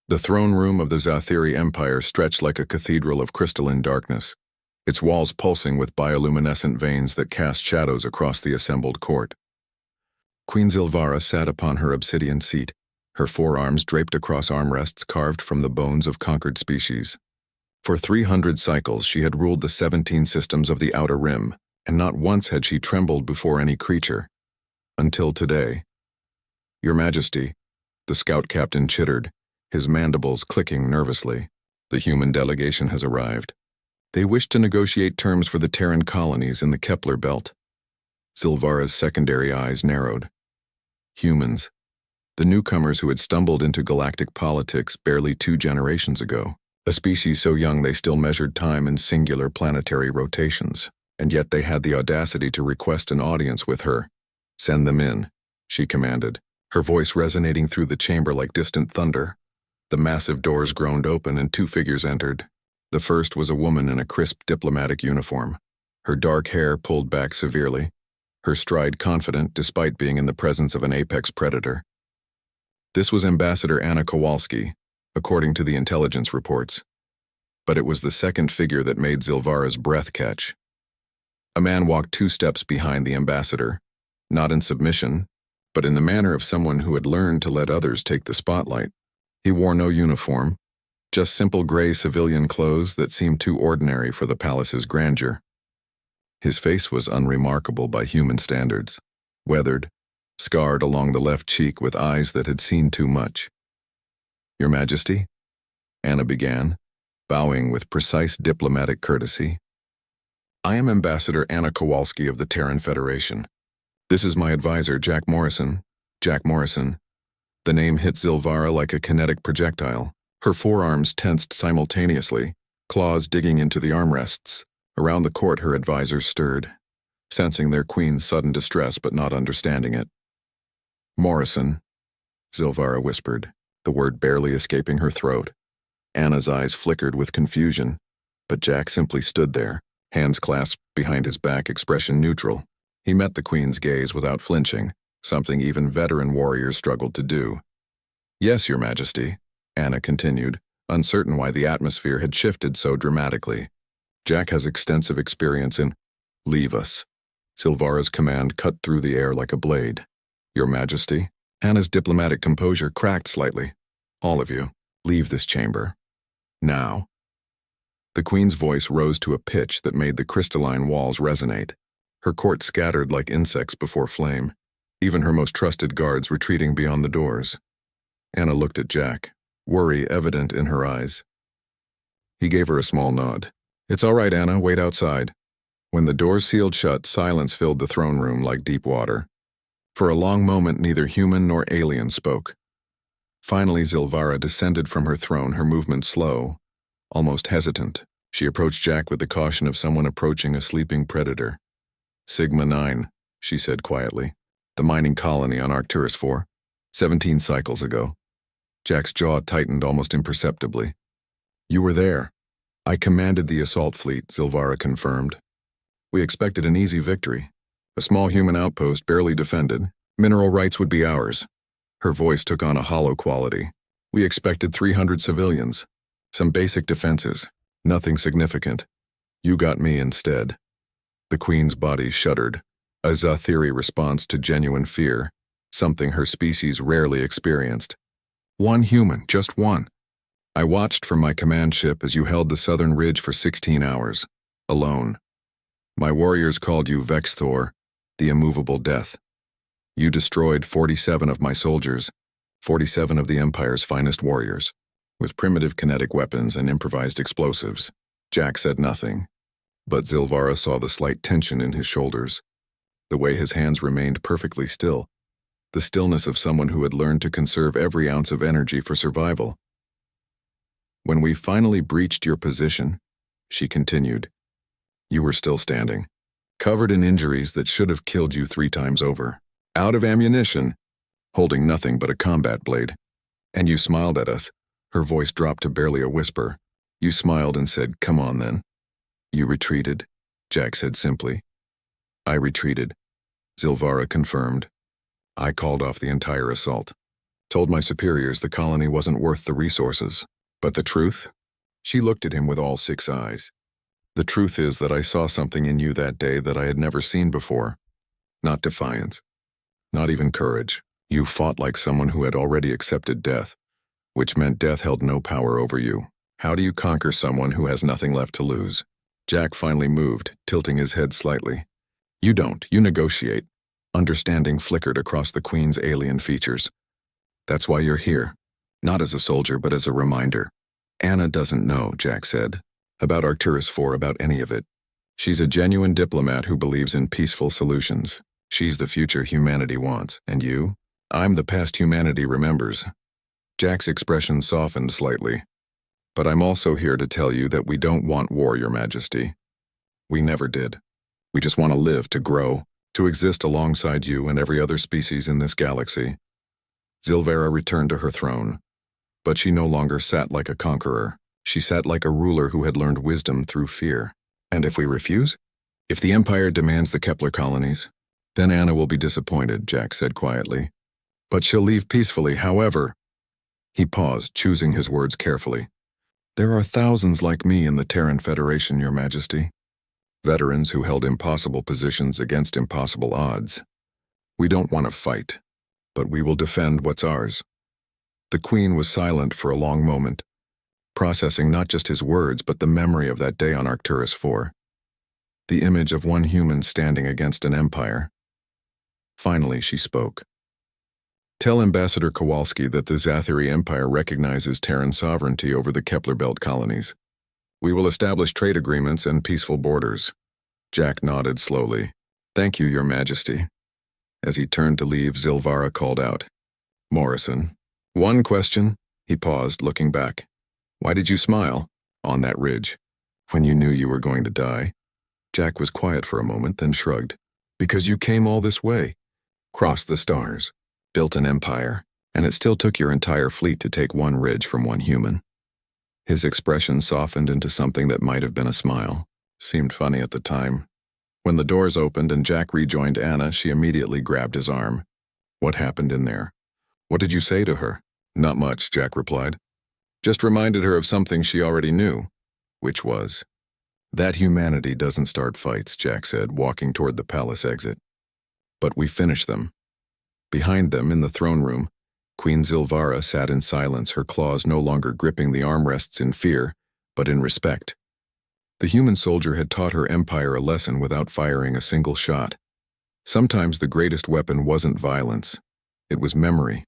The throne room of the Zathiri Empire stretched like a cathedral of crystalline darkness, its walls pulsing with bioluminescent veins that cast shadows across the assembled court. Queen Zilvara sat upon her obsidian seat, her forearms draped across armrests carved from the bones of conquered species. For 300 cycles she had ruled the 17 systems of the Outer Rim, and not once had she trembled before any creature. Until today. "Your Majesty," the scout captain chittered, his mandibles clicking nervously. "The human delegation has arrived. They wish to negotiate terms for the Terran colonies in the Kepler belt." Zilvara's secondary eyes narrowed. Humans. The newcomers who had stumbled into galactic politics barely 2 generations ago. A species so young they still measured time in singular planetary rotations, and yet they had the audacity to request an audience with her. "Send them in," she commanded, her voice resonating through the chamber like distant thunder. The massive doors groaned open and 2 figures entered. The first was a woman in a crisp diplomatic uniform, her dark hair pulled back severely, her stride confident despite being in the presence of an apex predator. This was Ambassador Anna Kowalski, according to the intelligence reports. But it was the second figure that made Zilvara's breath catch. A man walked 2 steps behind the ambassador, not in submission, but in the manner of someone who had learned to let others take the spotlight. He wore no uniform, just simple gray civilian clothes that seemed too ordinary for the palace's grandeur. His face was unremarkable by human standards, weathered, scarred along the left cheek with eyes that had seen too much. "Your Majesty," Anna began, bowing with precise diplomatic courtesy. "I am Ambassador Anna Kowalski of the Terran Federation. This is my advisor, Jack Morrison." Jack Morrison. The name hit Zilvara like a kinetic projectile. Her forearms tensed simultaneously, claws digging into the armrests. Around the court her advisors stirred, sensing their queen's sudden distress but not understanding it. "Morrison," Zilvara whispered, the word barely escaping her throat. Anna's eyes flickered with confusion, but Jack simply stood there, hands clasped behind his back, expression neutral. He met the queen's gaze without flinching, something even veteran warriors struggled to do. "Yes, Your Majesty," Anna continued, uncertain why the atmosphere had shifted so dramatically. "Jack has extensive experience in—" "Leave us." Zilvara's command cut through the air like a blade. "Your Majesty." Anna's diplomatic composure cracked slightly. "All of you, leave this chamber. Now." The queen's voice rose to a pitch that made the crystalline walls resonate. Her court scattered like insects before flame, even her most trusted guards retreating beyond the doors. Anna looked at Jack, worry evident in her eyes. He gave her a small nod. "It's all right, Anna, wait outside." When the doors sealed shut, silence filled the throne room like deep water. For a long moment neither human nor alien spoke. Finally Zilvara descended from her throne, her movement slow, almost hesitant. She approached Jack with the caution of someone approaching a sleeping predator. "Sigma 9, she said quietly. "The mining colony on Arcturus 4, 17 cycles ago." Jack's jaw tightened almost imperceptibly. "You were there. I commanded the assault fleet," Zilvara confirmed. "We expected an easy victory. A small human outpost barely defended. Mineral rights would be ours." Her voice took on a hollow quality. "We expected 300 civilians. Some basic defenses. Nothing significant. You got me instead." The queen's body shuddered, a Zathiri response to genuine fear, something her species rarely experienced. "One human, just one. I watched from my command ship as you held the southern ridge for 16 hours, alone. My warriors called you Vexthor, the immovable death. You destroyed 47 of my soldiers, 47 of the Empire's finest warriors, with primitive kinetic weapons and improvised explosives." Jack said nothing, but Zilvara saw the slight tension in his shoulders, the way his hands remained perfectly still, the stillness of someone who had learned to conserve every ounce of energy for survival. "When we finally breached your position," she continued, "you were still standing, covered in injuries that should have killed you 3 times over, out of ammunition, holding nothing but a combat blade. And you smiled at us." Her voice dropped to barely a whisper. "You smiled and said, 'Come on then.'" "You retreated," Jack said simply. "I retreated," Zilvara confirmed. "I called off the entire assault. Told my superiors the colony wasn't worth the resources. But the truth? She looked at him with all 6 eyes. The truth is that I saw something in you that day that I had never seen before. Not defiance. Not even courage. You fought like someone who had already accepted death, which meant death held no power over you. How do you conquer someone who has nothing left to lose? Jack finally moved, tilting his head slightly. You don't, you negotiate. Understanding flickered across the Queen's alien features. That's why you're here. Not as a soldier, but as a reminder. Anna doesn't know, Jack said, about Arcturus IV, about any of it. She's a genuine diplomat who believes in peaceful solutions. She's the future humanity wants, and you? I'm the past humanity remembers. Jack's expression softened slightly. But I'm also here to tell you that we don't want war, Your Majesty. We never did. We just want to live, to grow, to exist alongside you and every other species in this galaxy. Zilvera returned to her throne. But she no longer sat like a conqueror. She sat like a ruler who had learned wisdom through fear. And if we refuse? If the Empire demands the Kepler colonies? Then Anna will be disappointed, Jack said quietly. But she'll leave peacefully, however. He paused, choosing his words carefully. There are thousands like me in the Terran Federation, Your Majesty. Veterans who held impossible positions against impossible odds. We don't want to fight, but we will defend what's ours. The Queen was silent for a long moment, processing not just his words, but the memory of that day on Arcturus IV. The image of one human standing against an empire. Finally, she spoke. Tell Ambassador Kowalski that the Zathiri Empire recognizes Terran sovereignty over the Kepler Belt colonies. We will establish trade agreements and peaceful borders. Jack nodded slowly. Thank you, Your Majesty. As he turned to leave, Zilvara called out. Morrison. One question. He paused, looking back. Why did you smile? On that ridge. When you knew you were going to die. Jack was quiet for a moment, then shrugged. Because you came all this way. Crossed the stars. Built an empire. And it still took your entire fleet to take one ridge from one human. His expression softened into something that might have been a smile. Seemed funny at the time. When the doors opened and Jack rejoined Anna, she immediately grabbed his arm. What happened in there? What did you say to her? Not much, Jack replied. Just reminded her of something she already knew. Which was? That humanity doesn't start fights, Jack said, walking toward the palace exit. But we finish them. Behind them, in the throne room, Queen Zilvara sat in silence, her claws no longer gripping the armrests in fear, but in respect. The human soldier had taught her empire a lesson without firing a single shot. Sometimes the greatest weapon wasn't violence. It was memory.